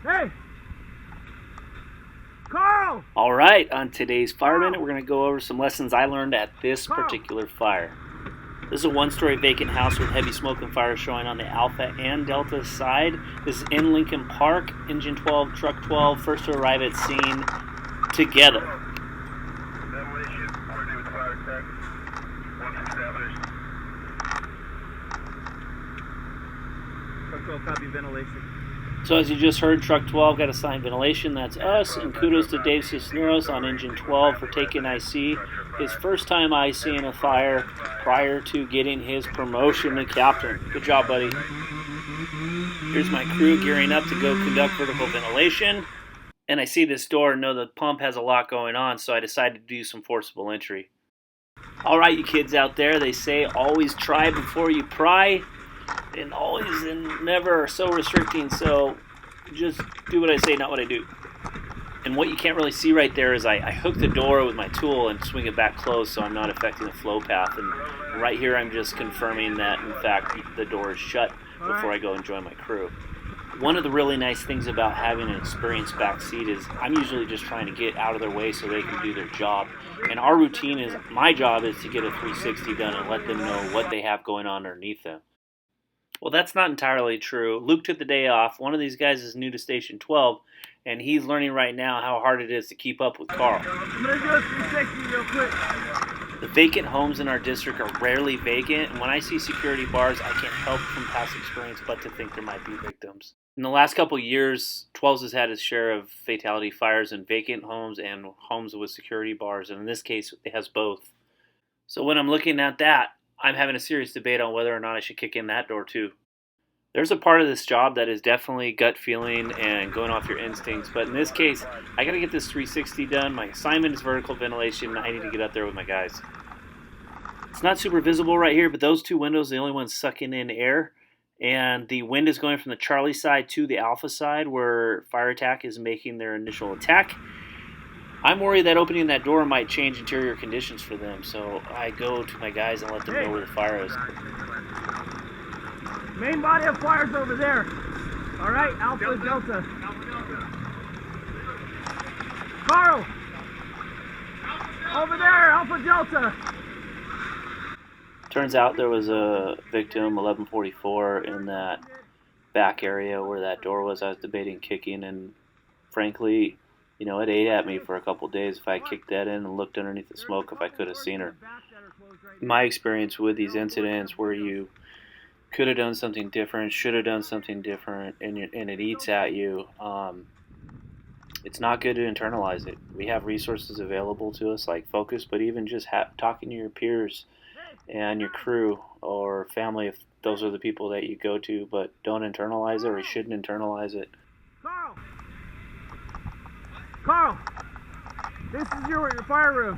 Hey! Carl! All right, on today's Fire Minute, we're going to go over some lessons I learned at this particular fire. This is a one-story vacant house with heavy smoke and fire showing on the Alpha and Delta side. This is in Lincoln Park. Engine 12, truck 12, first to arrive at scene together. Demolition, coordinate with fire tech. Once established. Truck 12, copy ventilation. So as you just heard, truck 12 got assigned ventilation. That's us. And kudos to Dave Cisneros on engine 12 for taking IC. His first time ICing a fire prior to getting his promotion to captain. Good job, buddy. Here's my crew gearing up to go conduct vertical ventilation. And I see this door and know the pump has a lot going on, so I decided to do some forcible entry. All right, you kids out there, they say always try before you pry. And always and never are so restricting, so just do what I say, not what I do. And what you can't really see right there is I hook the door with my tool and swing it back closed so I'm not affecting the flow path. And right here I'm just confirming that, in fact, the door is shut before I go and join my crew. One of the really nice things about having an experienced back seat is I'm usually just trying to get out of their way so they can do their job. And our routine is, my job is to get a 360 done and let them know what they have going on underneath them. Well, that's not entirely true. Luke took the day off. One of these guys is new to Station 12, and he's learning right now how hard it is to keep up with Carl. I'm going to do a 360 real quick. The vacant homes in our district are rarely vacant, and when I see security bars, I can't help from past experience but to think there might be victims. In the last couple of years, 12's has had its share of fatality fires in vacant homes and homes with security bars, and in this case, it has both. So when I'm looking at that, I'm having a serious debate on whether or not I should kick in that door too. There's a part of this job that is definitely gut feeling and going off your instincts, but in this case, I gotta get this 360 done. My assignment is vertical ventilation. I need to get up there with my guys. It's not super visible right here, but those two windows are the only ones sucking in air, and the wind is going from the Charlie side to the Alpha side where Fire Attack is making their initial attack. I'm worried that opening that door might change interior conditions for them, so I go to my guys and let them know where the fire is. Main body of fire's over there. All right, Alpha Delta. Carl! Over there, Alpha Delta. Turns out there was a victim, 1144, in that back area where that door was. I was debating kicking, and frankly, you know, it ate at me for a couple of days. If I kicked that in and looked underneath the smoke, if I could have seen her. My experience with these incidents where you could have done something different, should have done something different, and it eats at you, it's not good to internalize it. We have resources available to us like Focus, but even just talking to your peers and your crew or family, if those are the people that you go to, but don't internalize it or you shouldn't internalize it. Carl! This is your fire room.